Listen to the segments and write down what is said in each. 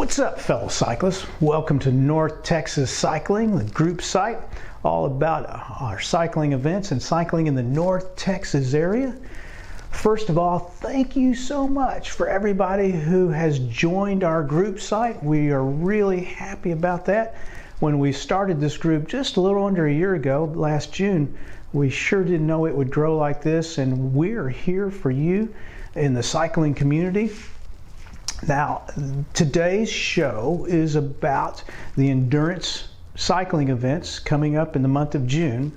What's up, fellow cyclists? Welcome to North Texas Cycling, the group site, all about our cycling events and cycling in the North Texas area. First of all, thank you so much for everybody who has joined our group site. We are really happy about that. When we started this group just a little under a year ago, last June, we sure didn't know it would grow like this, and we're here for you in the cycling community. Now, today's show is about the endurance cycling events coming up in the month of June.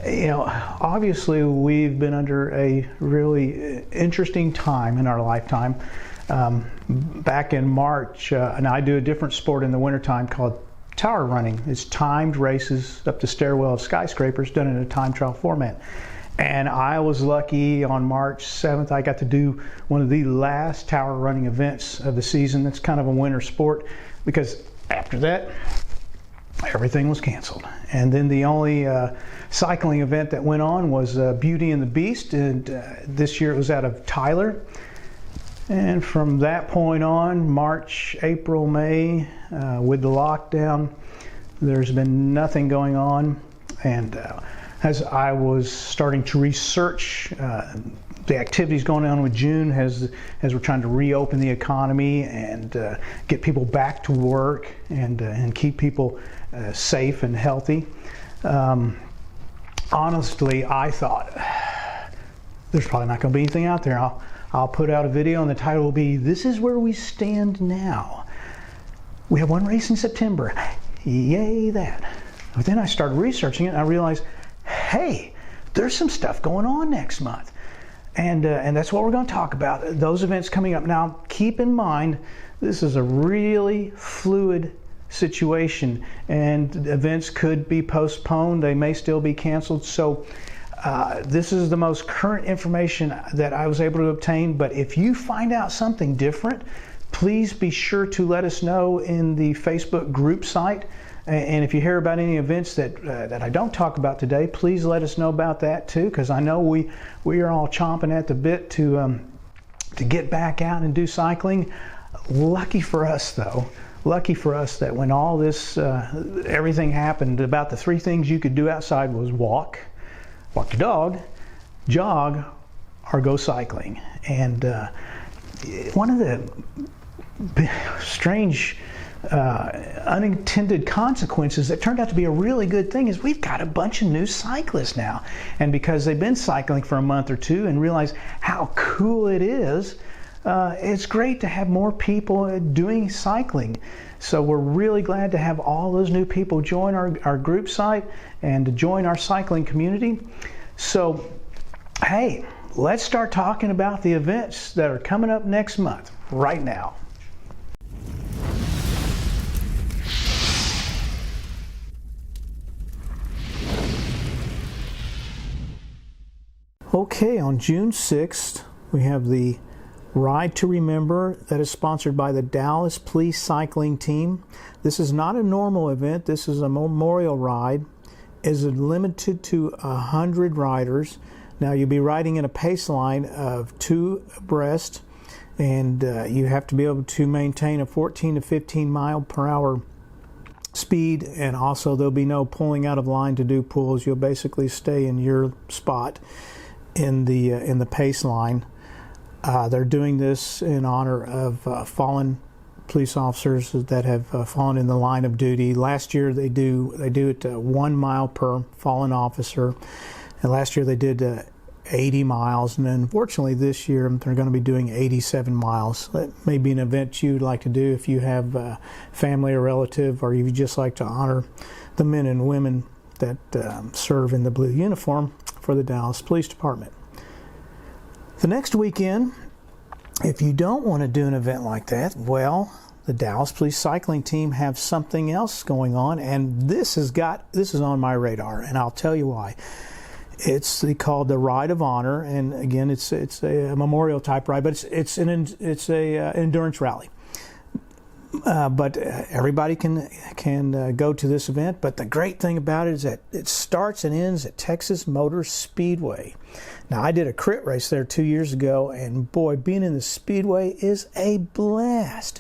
You know, obviously we've been under a really interesting time in our lifetime. Back in March, and I do a different sport in the wintertime called tower running. It's timed races up the stairwell of skyscrapers done in a time trial format. And I was lucky on March 7th, I got to do one of the last tower running events of the season. That's kind of a winter sport because after that, everything was canceled. And then the only cycling event that went on was Beauty and the Beast. And this year it was out of Tyler. And from that point on, March, April, May, with the lockdown, there's been nothing going on. And as I was starting to research the activities going on with June as we're trying to reopen the economy and get people back to work and keep people safe and healthy, honestly, I thought there's probably not going to be anything out there. I'll put out a video and the title will be, "This is where we stand now." We have one race in September. Yay that. But then I started researching it and I realized, hey, there's some stuff going on next month. And that's what we're going to talk about, those events coming up. Now, keep in mind, this is a really fluid situation and events could be postponed. They may still be canceled. So this is the most current information that I was able to obtain. But if you find out something different, please be sure to let us know in the Facebook group site. And if you hear about any events that I don't talk about today, please let us know about that too, because I know we are all chomping at the bit to get back out and do cycling. Lucky for us though, lucky for us that when all this everything happened, about the three things you could do outside was walk your dog, jog, or go cycling. And one of the strange unintended consequences that turned out to be a really good thing is we've got a bunch of new cyclists now, and because they've been cycling for a month or two and realize how cool it is, it's great to have more people doing cycling. So we're really glad to have all those new people join our group site and to join our cycling community. So hey, let's start talking about the events that are coming up next month right now. Okay, on June 6th, we have the Ride to Remember that is sponsored by the Dallas Police Cycling Team. This is not a normal event. This is a memorial ride. It is limited to 100 riders. Now, you'll be riding in a pace line of 2 abreast, and you have to be able to maintain a 14 to 15 mile per hour speed, and also there'll be no pulling out of line to do pulls. You'll basically stay in your spot in the pace line. They're doing this in honor of fallen police officers that have fallen in the line of duty. Last year they do it 1 mile per fallen officer, and last year they did 80 miles, and unfortunately this year they're going to be doing 87 miles. That may be an event you'd like to do if you have a family or relative, or you just like to honor the men and women that serve in the blue uniform for the Dallas Police Department. The next weekend, if you don't want to do an event like that, well, the Dallas Police Cycling Team have something else going on, and this is on my radar, and I'll tell you why. It's called the Ride of Honor, and again, it's a memorial type ride, but it's an endurance rally. But everybody can go to this event. But the great thing about it is that it starts and ends at Texas Motor Speedway. Now, I did a crit race there 2 years ago, and boy, being in the Speedway is a blast.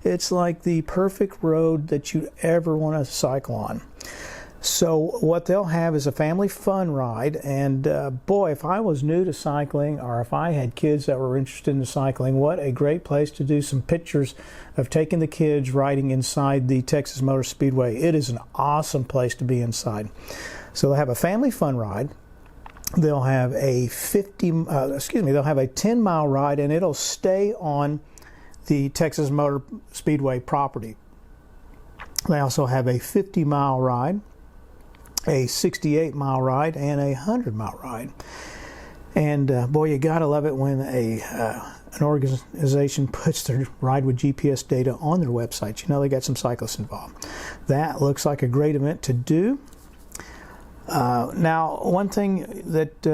It's like the perfect road that you ever want to cycle on. So what they'll have is a family fun ride, and boy, if I was new to cycling, or if I had kids that were interested in cycling, what a great place to do some pictures of taking the kids riding inside the Texas Motor Speedway. It is an awesome place to be inside. So they'll have a family fun ride. They'll have a 10-mile ride, and it'll stay on the Texas Motor Speedway property. They also have a 50-mile ride, a 68-mile ride, and a 100-mile ride. And boy, you gotta love it when an organization puts their ride with GPS data on their website. You know they got some cyclists involved. That looks like a great event to do. Now, one thing that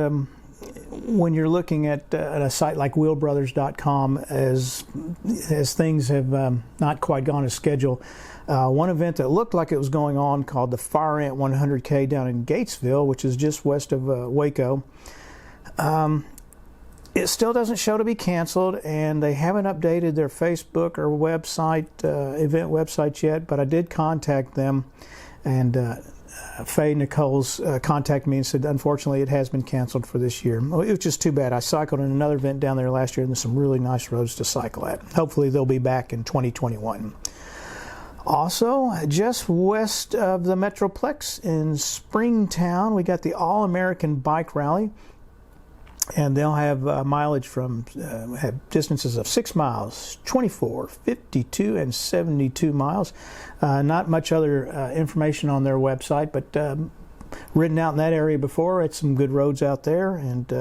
when you're looking at a site like wheelbrothers.com, as things have not quite gone as scheduled, one event that looked like it was going on called the Fire Ant 100K down in Gatesville, which is just west of Waco, it still doesn't show to be canceled, and they haven't updated their Facebook or website, event websites yet, but I did contact them, and Faye Nichols contacted me and said, unfortunately, it has been canceled for this year. Well, it was just too bad. I cycled in another event down there last year, and there's some really nice roads to cycle at. Hopefully, they'll be back in 2021. Also, just west of the Metroplex in Springtown, we got the All-American Bike Rally, and they'll have mileage from have distances of 6 miles, 24, 52, and 72 miles. Not much other information on their website, but ridden out in that area before. It's some good roads out there, and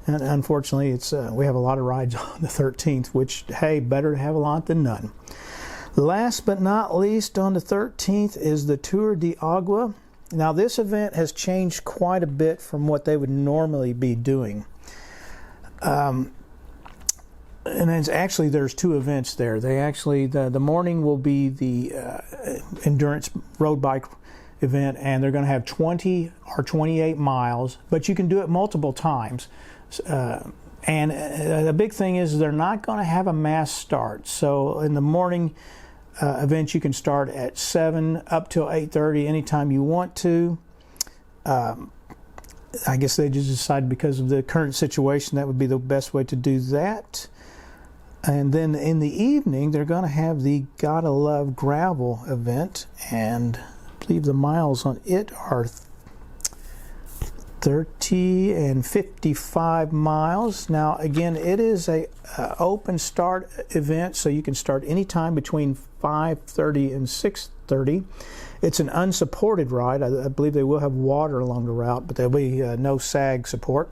unfortunately, it's we have a lot of rides on the 13th, which, hey, better to have a lot than none. Last but not least, on the 13th is the Tour de Agua. Now, this event has changed quite a bit from what they would normally be doing. And actually, there's two events there. The morning will be the endurance road bike event, and they're going to have 20 or 28 miles, but you can do it multiple times. And the big thing is they're not going to have a mass start. So in the morning event, you can start at 7 up till 8:30 anytime you want to. I guess they just decided because of the current situation that would be the best way to do that. And then in the evening, they're going to have the Gotta Love Gravel event, and I believe the miles on it are 30 and 55 miles. Now, again, it is a open start event, so you can start anytime between 5:30 and 6:30. It's an unsupported ride. I believe they will have water along the route, but there'll be no sag support.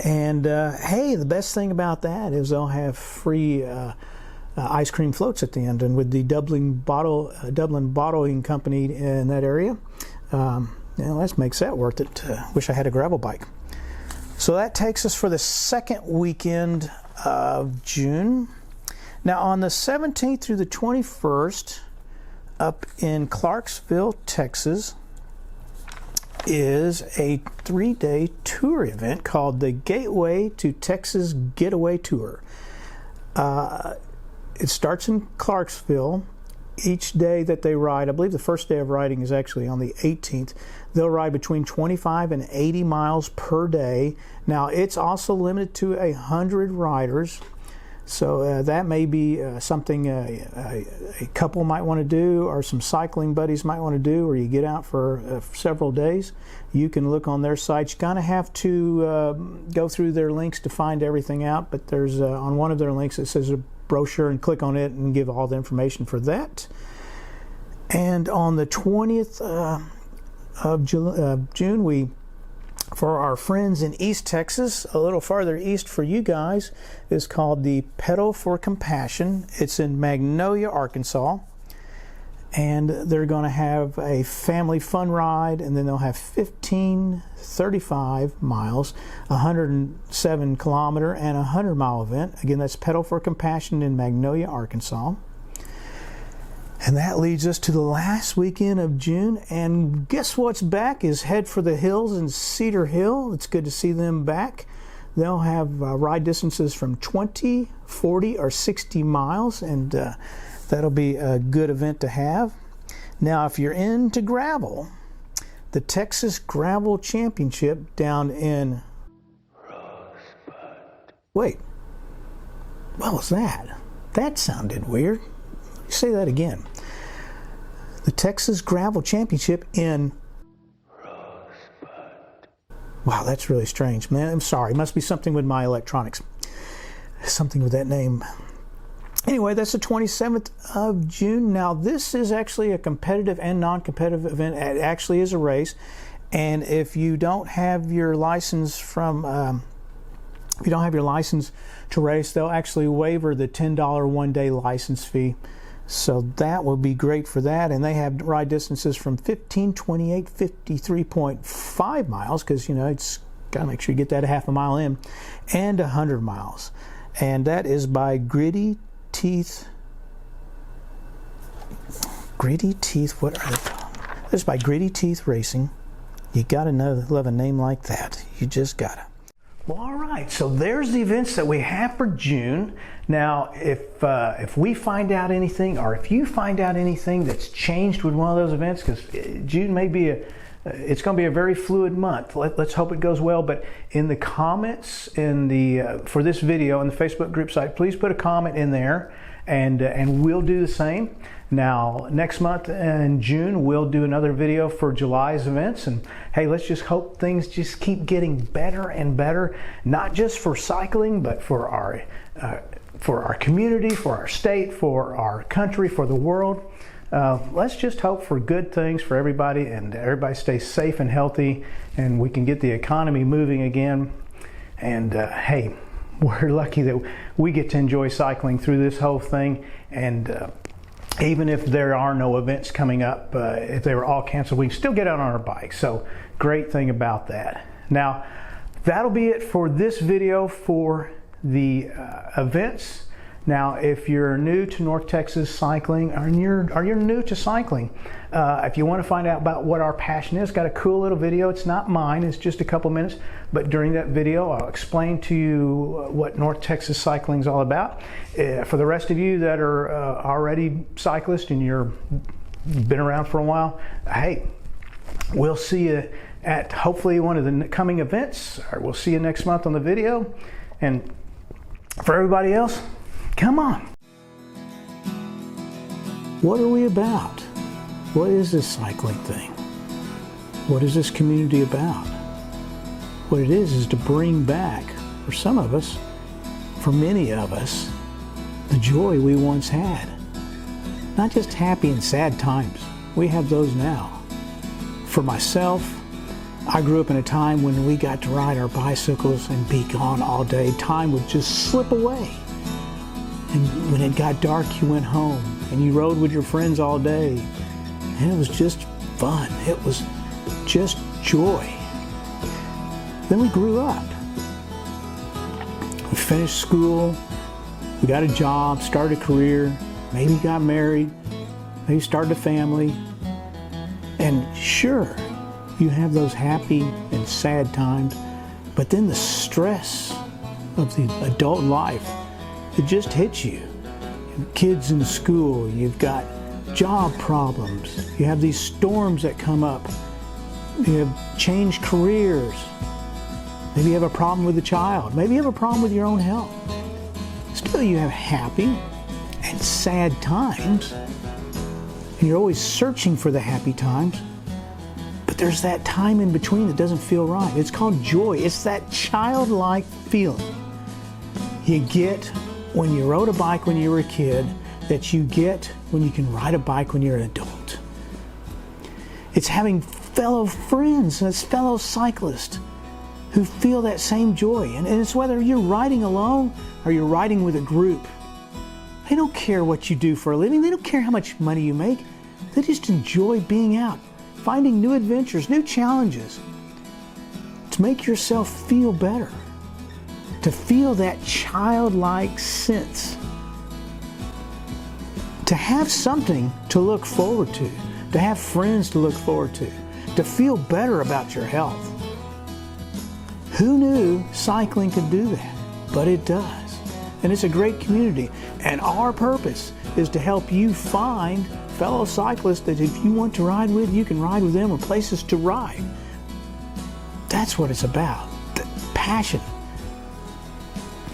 And hey, the best thing about that is they'll have free ice cream floats at the end, and with the Dublin Bottling Company in that area, that makes that worth it. Wish I had a gravel bike. So that takes us for the second weekend of June. Now, on the 17th through the 21st, up in Clarksville, Texas, is a 3-day tour event called the Gateway to Texas Getaway Tour. It starts in Clarksville. Each day that they ride, I believe the first day of riding is actually on the 18th, they'll ride between 25 and 80 miles per day. Now, it's also limited to 100 riders. So that may be something a couple might want to do, or some cycling buddies might want to do, or you get out for several days. You can look on their site. You kind of have to go through their links to find everything out, but there's on one of their links it says a brochure, and click on it and give all the information for that. And on the 20th of June, for our friends in East Texas, a little farther east for you guys, is called the Pedal for Compassion. It's in Magnolia, Arkansas. And they're going to have a family fun ride, and then they'll have 35 miles, 107 kilometer, and a 100-mile event. Again, that's Pedal for Compassion in Magnolia, Arkansas. And that leads us to the last weekend of June. And guess what's back is Head for the Hills in Cedar Hill. It's good to see them back. They'll have ride distances from 20, 40, or 60 miles, and that'll be a good event to have. Now, if you're into gravel, the Texas Gravel Championship down in Rosebud. Wait, what was that? That sounded weird. Say that again. The Texas Gravel Championship in Rosebud. Wow, that's really strange, man. I'm sorry. It must be something with my electronics. Something with that name. Anyway, that's the 27th of June. Now, this is actually a competitive and non-competitive event. It actually is a race. And if you don't have your license if you don't have your license to race, they'll actually waiver the $10 one-day license fee. So that will be great for that. And they have ride distances from 15, 28, 53.5 miles, because, you know, it's got to make sure you get that a half a mile in, and 100 miles. And that is by Gritty Teeth, what are they called? This is by Gritty Teeth Racing. You got to love a name like that. You just got to. Well, all right, so there's the events that we have for June. Now, if we find out anything, or if you find out anything that's changed with one of those events, because June may be it's going to be a very fluid month. Let's hope it goes well. But in the comments for this video on the Facebook group site, please put a comment in there, and we'll do the same. Now, next month in June, we'll do another video for July's events. And hey, let's just hope things just keep getting better and better, not just for cycling, but for our community, for our state, for our country, for the world. Let's just hope for good things for everybody, and everybody stays safe and healthy, and we can get the economy moving again. And hey, we're lucky that we get to enjoy cycling through this whole thing. And even if there are no events coming up, if they were all canceled, we can still get out on our bikes. So great thing about that. Now, that'll be it for this video for the events. Now, if you're new to North Texas cycling, or you're new to cycling, if you want to find out about what our passion is, got a cool little video. It's not mine, it's just a couple minutes, but during that video I'll explain to you what North Texas cycling is all about. For the rest of you that are already cyclists and you've been around for a while, hey, we'll see you at hopefully one of the coming events, or we'll see you next month on the video. And for everybody else, come on. What are we about? What is this cycling thing? What is this community about? What it is to bring back, for some of us, for many of us, the joy we once had. Not just happy and sad times. We have those now. For myself, I grew up in a time when we got to ride our bicycles and be gone all day. Time would just slip away. And when it got dark, you went home and you rode with your friends all day. And it was just fun. It was just joy. Then we grew up. We finished school. We got a job, started a career, maybe got married, maybe started a family. And sure, you have those happy and sad times, but then the stress of the adult life, it just hits you. You have kids in school, you've got job problems, you have these storms that come up, you have changed careers, maybe you have a problem with a child, maybe you have a problem with your own health. Still, you have happy and sad times, and you're always searching for the happy times, but there's that time in between that doesn't feel right. It's called joy. It's that childlike feeling you get when you rode a bike when you were a kid, that you get when you can ride a bike when you're an adult. It's having fellow friends and fellow cyclists who feel that same joy. And it's whether you're riding alone or you're riding with a group. They don't care what you do for a living. They don't care how much money you make. They just enjoy being out, finding new adventures, new challenges, to make yourself feel better, to feel that childlike sense, to have something to look forward to have friends to look forward to feel better about your health. Who knew cycling could do that? But it does. And it's a great community. And our purpose is to help you find fellow cyclists that if you want to ride with, you can ride with them, or places to ride. That's what it's about. The passion.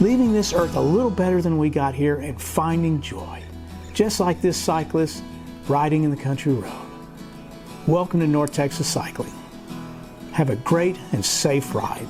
Leaving this earth a little better than we got here and finding joy. Just like this cyclist riding in the country road. Welcome to North Texas Cycling. Have a great and safe ride.